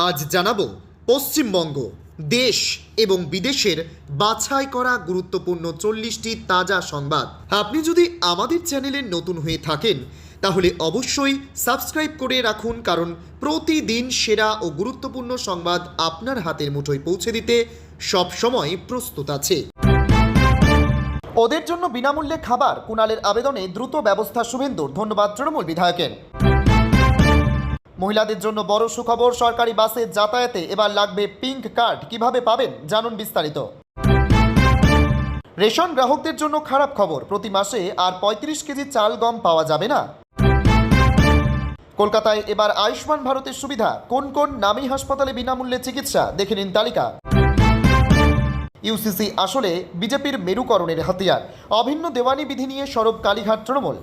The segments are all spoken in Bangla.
আজ জানাবো পশ্চিমবঙ্গ দেশ এবং বিদেশের বাছাই করা গুরুত্বপূর্ণ 40টি তাজা সংবাদ। আপনি যদি আমাদের চ্যানেলে নতুন হয়ে থাকেন তাহলে অবশ্যই সাবস্ক্রাইব করে রাখুন, কারণ প্রতিদিন সেরা ও গুরুত্বপূর্ণ সংবাদ আপনার হাতের মুঠোয় পৌঁছে দিতে সব সময় প্রস্তুত আছে। ওদের জন্য বিনামূল্যে খাবার, কুণালের আবেদনে দ্রুত ব্যবস্থা শুভেন্দুর, ধন্যবাদ তৃণমূল বিধায়কের। মহিলাদের জন্য বড় সুখবর, সরকারি বাসে যাতায়াতে এবার লাগবে পিঙ্ক কার্ড, কিভাবে পাবেন জানুন বিস্তারিত। রেশন গ্রাহকদের জন্য খারাপ খবর, প্রতি মাসে আর 35 কেজি চাল গম পাওয়া যাবে না। কলকাতায় এবার আয়ুষ্মান ভারতের সুবিধা, কোন কোন নামী হাসপাতালে বিনামূল্যে চিকিৎসা, দেখে নিন তালিকা। ইউসিসি আসলে বিজেপির মেরুকরণের হাতিয়ার, অভিন্ন দেওয়ানি বিধি নিয়ে সরব কালীঘাট তৃণমূল।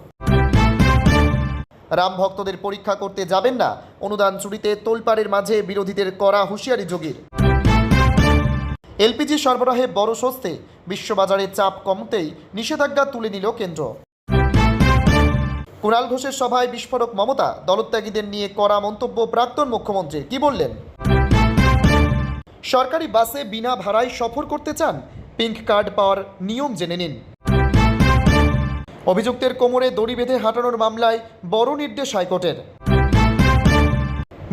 রাম ভক্তদের পরীক্ষা করতে যাবেন না, অনুদান চুরিতে তোলপাড়ের মাঝে বিরোধীদের কড়া হুঁশিয়ারি যোগীর। এলপিজি সরবরাহে বড় স্বস্তি, বিশ্ববাজারে চাপ কমতেই নিষেধাজ্ঞা তুলে নিল কেন্দ্র। কুণাল ঘোষের সভায় বিস্ফোরক মমতা, দলত্যাগীদের নিয়ে কড়া মন্তব্য প্রাক্তন মুখ্যমন্ত্রী, কি বললেন? সরকারি বাসে বিনা ভাড়ায় সফর করতে চান, পিঙ্ক কার্ড পাওয়ার নিয়ম জেনে নিন। অভিযুক্তের কোমরে দড়ি বেঁধে হাঁটানোর মামলায় বড় নির্দেশ হাইকোর্টের।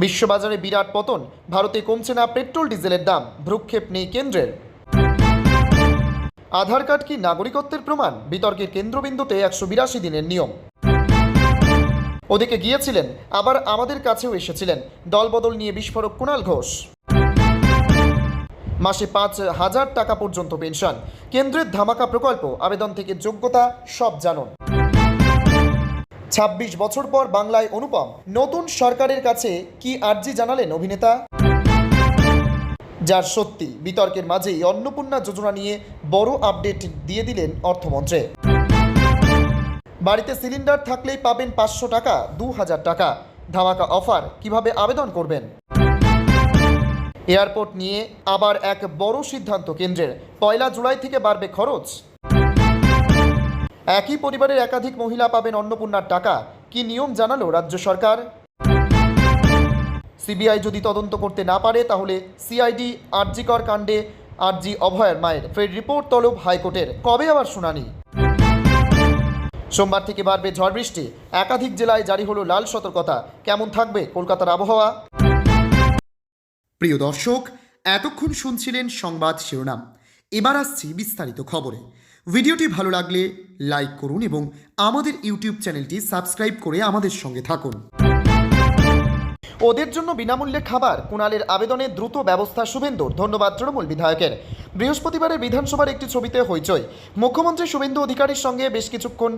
বিশ্ববাজারে বিরাট পতন, ভারতে কমছে না পেট্রোল ডিজেলের দাম, ভ্রুক্ষেপ নেই কেন্দ্রের। আধার কার্ড কি নাগরিকত্বের প্রমাণ, বিতর্কের কেন্দ্রবিন্দুতে 182 দিনের নিয়ম। ওদিকে গিয়েছিলেন, আবার আমাদের কাছেও এসেছিলেন, দলবদল নিয়ে বিস্ফোরক কুণাল ঘোষ। মাসে 5,000 টাকা পর্যন্ত পেনশন, কেন্দ্রের ধামাকা প্রকল্প, আবেদন থেকে যোগ্যতা সব জানুন। 26 বছর পর বাংলায় অনুপম, নতুন সরকারের কাছে কি আর্জি জানালেন অভিনেতা? যার সত্যি, বিতর্কের মাঝেই অন্নপূর্ণা যোজনা নিয়ে বড় আপডেট দিয়ে দিলেন অর্থমন্ত্রী। বাড়িতে সিলিন্ডার থাকলেই পাবেন 500 টাকা, 2000 টাকা, ধামাকা অফার, কিভাবে আবেদন করবেন? এয়ারপোর্ট নিয়ে আবার এক বড় সিদ্ধান্ত কেন্দ্রের, 1 জুলাই থেকে বাড়বে খরচ। একই পরিবারের একাধিক মহিলা পাবেন অন্নপূর্ণার টাকা, কি নিয়ম জানালো রাজ্য সরকার। সিবিআই যদি তদন্ত করতে না পারে তাহলে সিআইডি আরজিকর কাণ্ডে আরজি অভয়ের মায়ের, ফের রিপোর্ট তলব হাইকোর্টের, কবে আবার শুনানি? সোমবার থেকে বাড়বে ঝড় বৃষ্টি, একাধিক জেলায় জারি হলো লাল সতর্কতা, কেমন থাকবে কলকাতার আবহাওয়া? প্রিয় দর্শক, এতক্ষণ শুনছিলেন সংবাদ শিরোনাম, এবার আসছি বিস্তারিত খবরে। ভিডিওটি ভালো লাগলে লাইক করুন এবং আমাদের ইউটিউব চ্যানেলটি সাবস্ক্রাইব করে আমাদের সঙ্গে থাকুন। ওদের জন্য বিনামূল্যে খাবার, কুণালের আবেদনে দ্রুত ব্যবস্থা শুভেন্দুর, ধন্যবাদ তৃণমূল বিধায়কের। বৃহস্পতিবারের বিধানসভার একটি ছবিতে হইচই, মুখ্যমন্ত্রী শুভেন্দু অধিকারীর সঙ্গে বেশ কিছুক্ষণ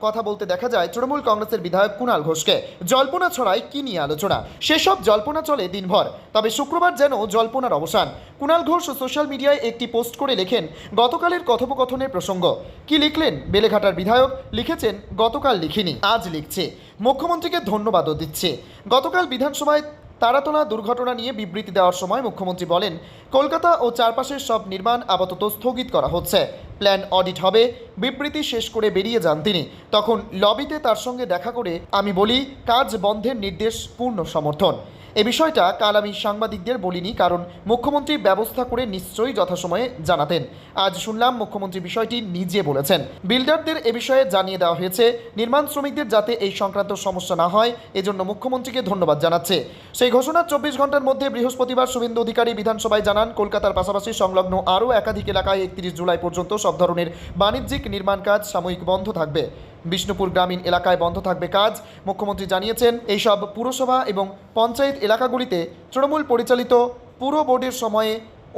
কথা বলতে দেখা যায় তৃণমূল কংগ্রেসের বিধায়ক কুণাল ঘোষকে। জল্পনা ছড়ায় কি নিয়ে আলোচনা, সেসব জল্পনা চলে দিনভর, তবে শুক্রবার যেন জল্পনার অবসান। কুণাল ঘোষ সোশ্যাল মিডিয়ায় একটি পোস্ট করে লেখেন, গতকালের কথোপকথনের প্রসঙ্গ। কি লিখলেন বেলেঘাটার বিধায়ক? লিখেছেন, গতকাল লিখিনি, আজ লিখছে, মুখ্যমন্ত্রীকে ধন্যবাদও দিচ্ছে। গতকাল বিধানসভায় তারাতলা দুর্ঘটনা নিয়ে বিবৃতি দেওয়ার সময় মুখ্যমন্ত্রী বলেন, কলকাতা ও চারপাশের সব নির্মাণ আপাতত স্থগিত করা হচ্ছে, প্ল্যান অডিট হবে। বিবৃতি শেষ করে বেরিয়ে যান তিনি। তখন লবিতে তার সঙ্গে দেখা করে আমি বলি, কাজ বন্ধের নির্দেশ পূর্ণ সমর্থন। এ বিষয়টা কাল আমি সাংবাদিকদের বলিনি, কারণ মুখ্যমন্ত্রী ব্যবস্থা করে নিশ্চয়ই যথাসময়ে জানাতেন। আজ শুনলাম মুখ্যমন্ত্রী বিষয়টি নিজে বলেছেন। বিল্ডারদের এ বিষয়ে জানিয়ে দেওয়া হয়েছে, নির্মাণ শ্রমিকদের যাতে এই সংক্রান্ত সমস্যা না হয় এজন্য মুখ্যমন্ত্রীকে ধন্যবাদ জানাচ্ছে। সেই ঘোষণার 24 ঘন্টার মধ্যে বৃহস্পতিবার শুভেন্দু অধিকারী বিধানসভায় জানান, কলকাতার পাশাপাশি সংলগ্ন আরও একাধিক এলাকায় 31 জুলাই পর্যন্ত সব ধরনের বাণিজ্যিক নির্মাণ কাজ সাময়িক বন্ধ থাকবে। বিষ্ণুপুর গ্রামীণ এলাকায় বন্ধ থাকবে কাজ। মুখ্যমন্ত্রী জানিয়েছেন, এইসব পুরসভা এবং পঞ্চায়েত এলাকাগুলিতে তৃণমূল পরিচালিত পুর বোর্ডের সময়ে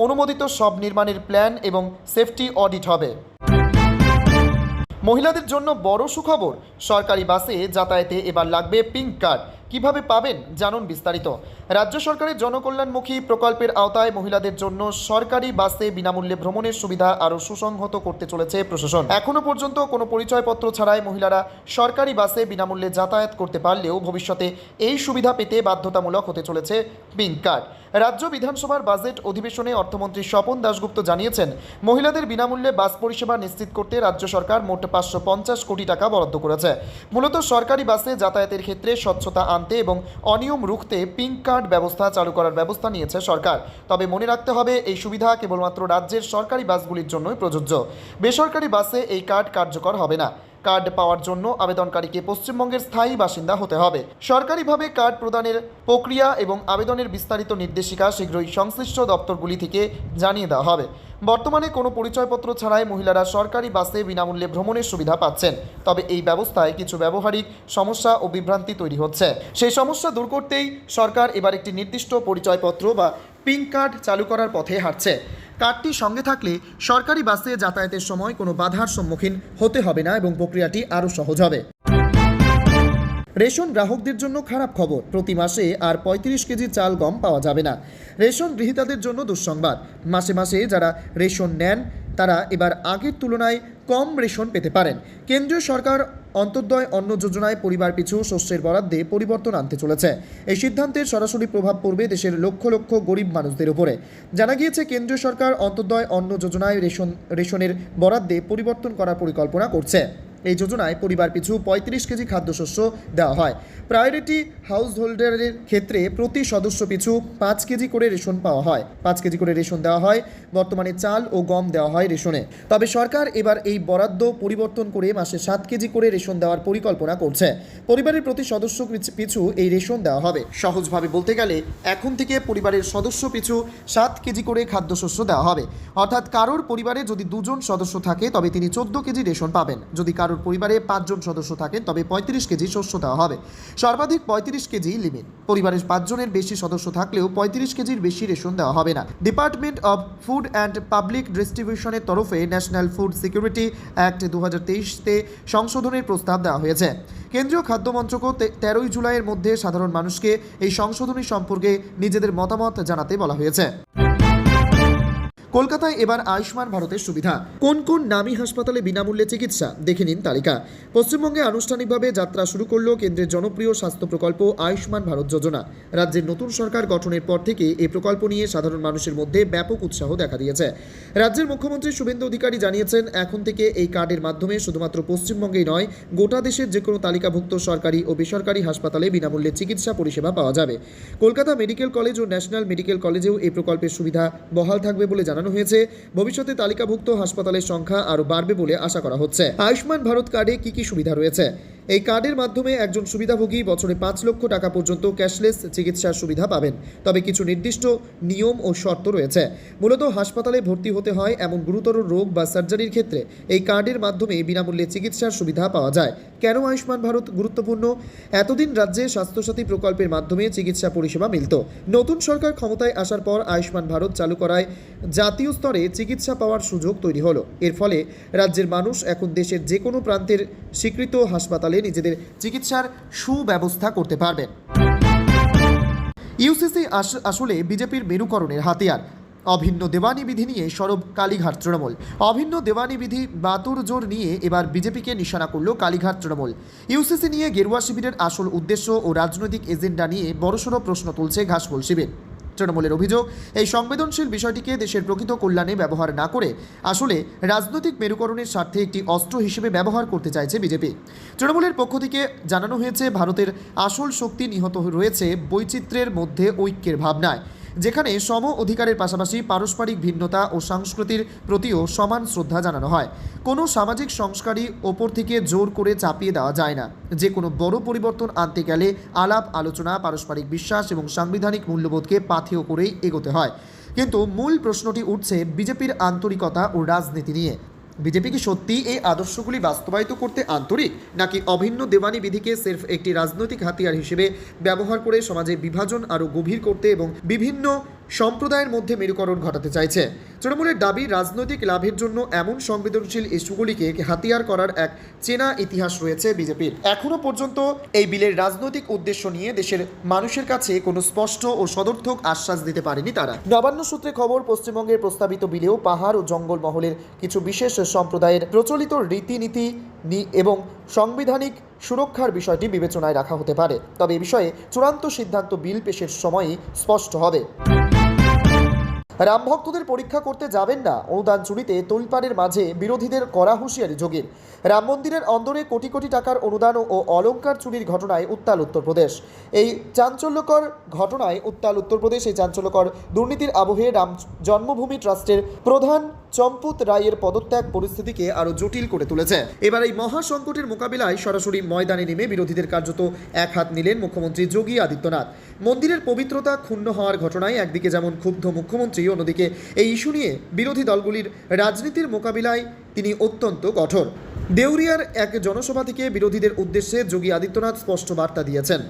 অনুমোদিত সব নির্মাণের প্ল্যান এবং সেফটি অডিট হবে। মহিলাদের জন্য বড় সুখবর, সরকারি বাসে যাতায়াতে এবার লাগবে পিঙ্ক কার্ড, কিভাবে পাবেন জানুন বিস্তারিত। রাজ্য সরকারের জনকল্যাণমুখী প্রকল্পের আওতায় মহিলাদের জন্য সরকারি বাসে বিনামূল্যে ভ্রমণের সুবিধা আরও সুসংহত করতে চলেছে প্রশাসন। এখনও পর্যন্ত কোনো পরিচয়পত্র ছাড়াই মহিলারা সরকারি বাসে বিনামূল্যে যাতায়াত করতে পারলেও ভবিষ্যতে এই সুবিধা পেতে বাধ্যতামূলক হতে চলেছে পিঙ্ক কার্ড। রাজ্য বিধানসভার বাজেট অধিবেশনে অর্থমন্ত্রী স্বপন দাশগুপ্ত জানিয়েছেন, মহিলাদের বিনামূল্যে বাস পরিষেবা নিশ্চিত করতে রাজ্য সরকার মোট 550 কোটি টাকা বরাদ্দ করেছে। মূলত সরকারি বাসে যাতায়াতের ক্ষেত্রে স্বচ্ছতা আনতে এবং অনিয়ম রুখতে পিঙ্ক কার্ড ব্যবস্থা চালু করার ব্যবস্থা নিয়েছে সরকার। তবে মনে রাখতে হবে, এই সুবিধা কেবলমাত্র রাজ্যের সরকারি বাসগুলির জন্যই প্রযোজ্য। বেসরকারি বাসে এই কার্ড কার্যকর হবে না। কার্ড পাওয়ার জন্য আবেদনকারীকে পশ্চিমবঙ্গের স্থায়ী বাসিন্দা হতে হবে। সরকারিভাবে কার্ড প্রদানের প্রক্রিয়া এবং আবেদনের বিস্তারিত নির্দেশিকা শীঘ্রই সংশ্লিষ্ট দপ্তরগুলি থেকে জানিয়ে দেওয়া হবে। বর্তমানে কোনো পরিচয়পত্র ছাড়াই মহিলারা সরকারি বাসে বিনামূল্যে ভ্রমণের সুবিধা পাচ্ছেন। তবে এই ব্যবস্থায় কিছু ব্যবহারিক সমস্যা ও বিভ্রান্তি তৈরি হচ্ছে। সেই সমস্যা দূর করতেই সরকার এবার একটি নির্দিষ্ট পরিচয়পত্র বা পিঙ্ক কার্ড চালু করার পথে হাঁটছে। কার্ডটি সঙ্গে থাকলে সরকারি বাসে যাতায়াতের সময় কোনো বাধার সম্মুখীন হতে হবে না এবং প্রক্রিয়াটি আরও সহজ হবে। রেশন গ্রাহকদের জন্য খারাপ খবর, প্রতি মাসে আর 35 কেজি চাল গম পাওয়া যাবে না। রেশন গৃহীতাদের জন্য দুঃসংবাদ। মাসে মাসে যারা রেশন নেন তারা এবার আগের তুলনায় কম রেশন পেতে পারেন। কেন্দ্রীয় সরকার অন্তর্দয় অন্ন যোজনায় পরিবার পিছু শস্যের বরাদ্দে পরিবর্তন আনতে চলেছে। এই সিদ্ধান্তের সরাসরি প্রভাব পড়বে দেশের লক্ষ লক্ষ গরিব মানুষদের উপরে। জানা গিয়েছে, কেন্দ্রীয় সরকার অন্তর্দয় অন্ন যোজনায় রেশনের বরাদ্দে পরিবর্তন করার পরিকল্পনা করছে। এই যোজনায় পরিবার পিছু 35 কেজি খাদ্যশস্য দেওয়া হয়। প্রায়োরিটি হাউস হোল্ডারের ক্ষেত্রে প্রতি সদস্য পিছু 5 কেজি করে রেশন পাওয়া হয়। 5 কেজি করে রেশন দেওয়া হয়। বর্তমানে চাল ও গম দেওয়া হয় রেশনে। তবে সরকার এবার এই বরাদ্দ পরিবর্তন করে মাসে 7 কেজি করে রেশন দেওয়ার পরিকল্পনা করছে। পরিবারের প্রতি সদস্য পিছু এই রেশন দেওয়া হবে। সহজভাবে বলতে গেলে, এখন থেকে পরিবারের সদস্য পিছু 7 কেজি করে খাদ্যশস্য দেওয়া হবে। অর্থাৎ কারোর পরিবারে যদি 2 জন সদস্য থাকে তবে তিনি 14 কেজি রেশন পাবেন। যদি কারোর পরিবারে 5 জন সদস্য থাকেন তবে 35 কেজি শস্য দেওয়া হবে। সর্বাধিক 35 কেজি লিমিট। পরিবারের 5 জনের বেশি সদস্য থাকলেও 35 কেজির বেশি রেশন দেওয়া হবে না। Department of food and public ডিস্ট্রিবিউশনের তরফে ন্যাশনাল ফুড সিকিউরিটি অ্যাক্ট 2023-তে সংশোধনের প্রস্তাব দেওয়া হয়েছে। কেন্দ্রীয় খাদ্য মন্ত্রকও 13 জুলাইয়ের মধ্যে সাধারণ মানুষকে এই সংশোধনী সম্পর্কে নিজেদের মতামত জানাতে বলা হয়েছে। কলকাতায় এবার আয়ুষ্মান ভারতের সুবিধা। কোন কোন নামী হাসপাতালে বিনামূল্যে চিকিৎসা, দেখে নিন তালিকা। পশ্চিমবঙ্গে আনুষ্ঠানিকভাবে যাত্রা শুরু করল কেন্দ্রের জনপ্রিয় স্বাস্থ্য প্রকল্প আয়ুষ্মান ভারত যোজনা। রাজ্যের নতুন সরকার গঠনের পর থেকে এই প্রকল্প নিয়ে সাধারণ মানুষের মধ্যে ব্যাপক উৎসাহ দেখা দিয়েছে। রাজ্যের মুখ্যমন্ত্রী শুভেন্দু অধিকারী জানিয়েছেন, এখন থেকে এই কার্ডের মাধ্যমে শুধুমাত্র পশ্চিমবঙ্গেই নয়, গোটা দেশের যে কোনো তালিকাভুক্ত সরকারি ও বেসরকারি হাসপাতালে বিনামূল্যে চিকিৎসা পরিষেবা পাওয়া যাবে। কলকাতা মেডিকেল কলেজ ও ন্যাশনাল মেডিকেল কলেজেও এই প্রকল্পের সুবিধা বহাল থাকবে বলে জানানো হয়েছে। ভবিষ্যতে তালিকাভুক্ত হাসপাতালের সংখ্যা আরও বাড়বে বলে আশা করা হচ্ছে। আয়ুষ্মান ভারত কার্ডে কি কি সুবিধা রয়েছে? এই কার্ডের মাধ্যমে একজন সুবিধাভোগী বছরে 5 লক্ষ টাকা পর্যন্ত ক্যাশলেস চিকিৎসার সুবিধা পাবেন। তবে কিছু নির্দিষ্ট নিয়ম ও শর্ত রয়েছে। মূলত হাসপাতালে ভর্তি হতে হয় এমন গুরুতর রোগ বা সার্জারির ক্ষেত্রে এই কার্ডের মাধ্যমে বিনামূল্যে চিকিৎসার সুবিধা পাওয়া যায়। কেন আয়ুষ্মান ভারত গুরুত্বপূর্ণ? এতদিন রাজ্যে স্বাস্থ্যসাথী প্রকল্পের মাধ্যমে চিকিৎসা পরিষেবা মিলত। নতুন সরকার ক্ষমতায় আসার পর আয়ুষ্মান ভারত চালু করায় জাতীয় স্তরে চিকিৎসা পাওয়ার সুযোগ তৈরি হলো। এর ফলে রাজ্যের মানুষ এখন দেশের যে কোনো প্রান্তের স্বীকৃত হাসপাতালে নিজেদের চিকিৎসার সুব্যবস্থা করতে পারবেন। ইউসিসি আসলে বিজেপির মেরুকরণের হাতিয়ার। অভিন্ন দেওয়ানি বিধি নিয়ে সরব কালীঘাট তৃণমূল। অভিন্ন দেওয়ানি বিধি বাতুড়জোড় নিয়ে এবার বিজেপিকে নিশানা করল কালীঘাট তৃণমূল। ইউসিসি নিয়ে গেরুয়া শিবিরের আসল উদ্দেশ্য ও রাজনৈতিক এজেন্ডা নিয়ে বড়সড় প্রশ্ন তুলছে ঘাসফুল শিবির। তৃণমূলের অভিযোগ, এই সংবেদনশীল বিষয়টিকে দেশের প্রকৃত কল্যাণে ব্যবহার না করে আসলে রাজনৈতিক মেরুকরণের স্বার্থে একটি অস্ত্র হিসেবে ব্যবহার করতে চাইছে বিজেপি। তৃণমূলের পক্ষ থেকে জানানো হয়েছে, ভারতের আসল শক্তি নিহত রয়েছে বৈচিত্র্যের মধ্যে ঐক্যের ভাবনায়, যেখানে সম অধিকারের পাশাপাশি পারস্পরিক ভিন্নতা ও সংস্কৃতির প্রতিও সমান শ্রদ্ধা জানানো হয়। কোনো সামাজিক সংস্কারই ওপর থেকে জোর করে চাপিয়ে দেওয়া যায় না। যে কোনো বড় পরিবর্তন আনতে গেলে আলাপ আলোচনা, পারস্পরিক বিশ্বাস এবং সাংবিধানিক মূল্যবোধকে পাথেয় করেই এগোতে হয়। কিন্তু মূল প্রশ্নটি উঠছে বিজেপির আন্তরিকতা ও রাজনীতি নিয়ে। বিজেপি কি সত্যিই এই আদর্শগুলি বাস্তবায়িত করতে আন্তরিক, নাকি অভিন্ন দেওয়ানি বিধিকে সির্ফ একটি রাজনৈতিক হাতিয়ার হিসেবে ব্যবহার করে সমাজে বিভাজন আরও গভীর করতে এবং বিভিন্ন সম্প্রদায়ের মধ্যে মেরুকরণ ঘটাতে চাইছে? তৃণমূলের দাবি, রাজনৈতিক লাভের জন্য এমন সংবেদনশীল ইস্যুগুলিকে হাতিয়ার করার এক চেনা ইতিহাস রয়েছে বিজেপির। এখনও পর্যন্ত এই বিলের রাজনৈতিক উদ্দেশ্য নিয়ে দেশের মানুষের কাছে কোনো স্পষ্ট ও সদর্থক আশ্বাস দিতে পারেনি তারা। নবান্ন সূত্রে খবর, পশ্চিমবঙ্গের প্রস্তাবিত বিলেও পাহাড় ও জঙ্গল মহলের কিছু বিশেষ সম্প্রদায়ের প্রচলিত রীতিনীতি এবং সাংবিধানিক সুরক্ষার বিষয়টি বিবেচনায় রাখা হতে পারে। তবে এ বিষয়ে চূড়ান্ত সিদ্ধান্ত বিল পেশের সময়ই স্পষ্ট হবে। রাম ভক্তদের পরীক্ষা করতে যাবেন না, অনুদান চুরিতে তোলপাড়ের মাঝে বিরোধীদের কড়া হুঁশিয়ারি যোগীর। রাম মন্দিরের অন্দরে কোটি কোটি টাকার অনুদান ও অলংকার চুরির ঘটনায় উত্তাল উত্তরপ্রদেশ। এই চাঞ্চল্যকর ঘটনায় উত্তাল উত্তরপ্রদেশ। এই চাঞ্চল্যকর দুর্নীতির আবহে রাম জন্মভূমি ট্রাস্টের প্রধান চম্পুত রায়ের পদত্যাগ পরিস্থিতিকে আরও জটিল করে তুলেছে। এবার এই মহা সংকটের মোকাবিলায় সরাসরি ময়দানে নেমে বিরোধীদের কার্যত এক হাত নিলেন মুখ্যমন্ত্রী যোগী আদিত্যনাথ। মন্দিরের পবিত্রতা ক্ষুণ্ণ হওয়ার ঘটনায় একদিকে যেমন ক্ষুব্ধ মুখ্যমন্ত্রী, অন্যদিকে এই ইস্যু নিয়ে বিরোধী দলগুলির রাজনীতির মোকাবিলায় তিনি অত্যন্ত কঠোর। দেউরিয়ার এক জনসভা থেকে বিরোধীদের উদ্দেশ্যে যোগী আদিত্যনাথ স্পষ্ট বার্তা দিয়েছেন,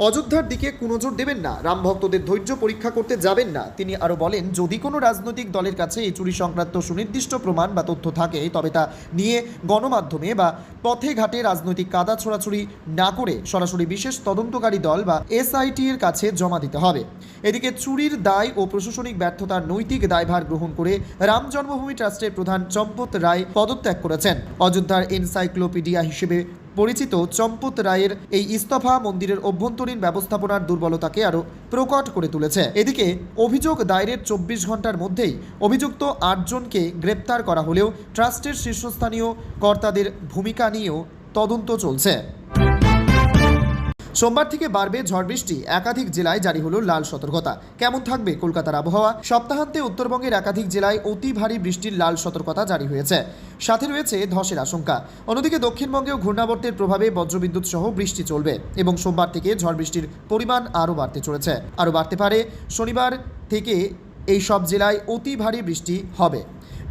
অযোধ্যার দিকে কুনজর দেবেন না, রাম ভক্তদের ধৈর্য পরীক্ষা করতে যাবেন না। তিনি আরও বলেন, যদি কোনো রাজনৈতিক দলের কাছে এই চুরি সংক্রান্ত সুনির্দিষ্ট প্রমাণ বা তথ্য থাকে তবে তা নিয়ে গণমাধ্যমে বা পথে ঘাটে রাজনৈতিক কাদা ছোড়াছুড়ি না করে সরাসরি বিশেষ তদন্তকারী দল বা এসআইটি এর কাছে জমা দিতে হবে। এদিকে চুরির দায় ও প্রশাসনিক ব্যর্থতার নৈতিক দায়ভার গ্রহণ করে রাম জন্মভূমি ট্রাস্টের প্রধান চম্পত রায় পদত্যাগ করেছেন। অযোধ্যার এনসাইক্লোপিডিয়া হিসেবে পরিচিত চম্পত রায়ের এই ইস্তফা মন্দিরের অভ্যন্তরীণ ব্যবস্থাপনার দুর্বলতাকে আরও প্রকট করে তুলেছে। এদিকে অভিযোগ দায়েরের 24 ঘন্টার মধ্যেই অভিযুক্ত 8 জনকে গ্রেপ্তার করা হলেও ট্রাস্টের শীর্ষস্থানীয় কর্তাদের ভূমিকা নিয়েও তদন্ত চলছে। সোমবার থেকে বাড়বে ঝড় বৃষ্টি, একাধিক জেলায় জারি হলো লাল সতর্কতা। কেমন থাকবে কলকাতার আবহাওয়া? সপ্তাহান্তে উত্তরবঙ্গের একাধিক জেলায় অতি ভারী বৃষ্টির লাল সতর্কতা জারি হয়েছে, সাথে রয়েছে ধসের আশঙ্কা। অন্যদিকে দক্ষিণবঙ্গেও ঘূর্ণাবর্তের প্রভাবে বজ্রবিদ্যুৎ সহ বৃষ্টি চলবে এবং সোমবার থেকে ঝড় বৃষ্টির পরিমাণ আরও বাড়তে চলেছে। আরও বাড়তে পারে। শনিবার থেকে এই সব জেলায় অতি ভারী বৃষ্টি হবে।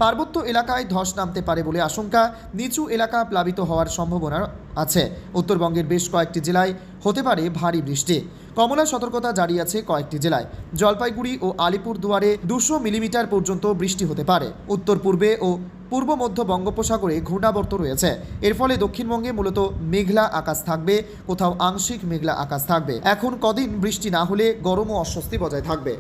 পার্বত্য এলাকায় ধস নামতে পারে বলে আশঙ্কা, নিচু এলাকা প্লাবিত হওয়ার সম্ভাবনা আছে। উত্তরবঙ্গের বেশ কয়েকটি জেলায় হতে পারে ভারী বৃষ্টি। কমলা সতর্কতা জারি আছে কয়েকটি জেলায়। জলপাইগুড়ি ও আলিপুরদুয়ারে 200 মিলিমিটার পর্যন্ত বৃষ্টি হতে পারে। উত্তর পূর্বে ও পূর্ব মধ্য বঙ্গোপসাগরে ঘূর্ণাবর্ত রয়েছে। এর ফলে দক্ষিণবঙ্গে মূলত মেঘলা আকাশ থাকবে, কোথাও আংশিক মেঘলা আকাশ থাকবে। এখন কদিন বৃষ্টি না হলে গরম ও অস্বস্তি বজায় থাকবে।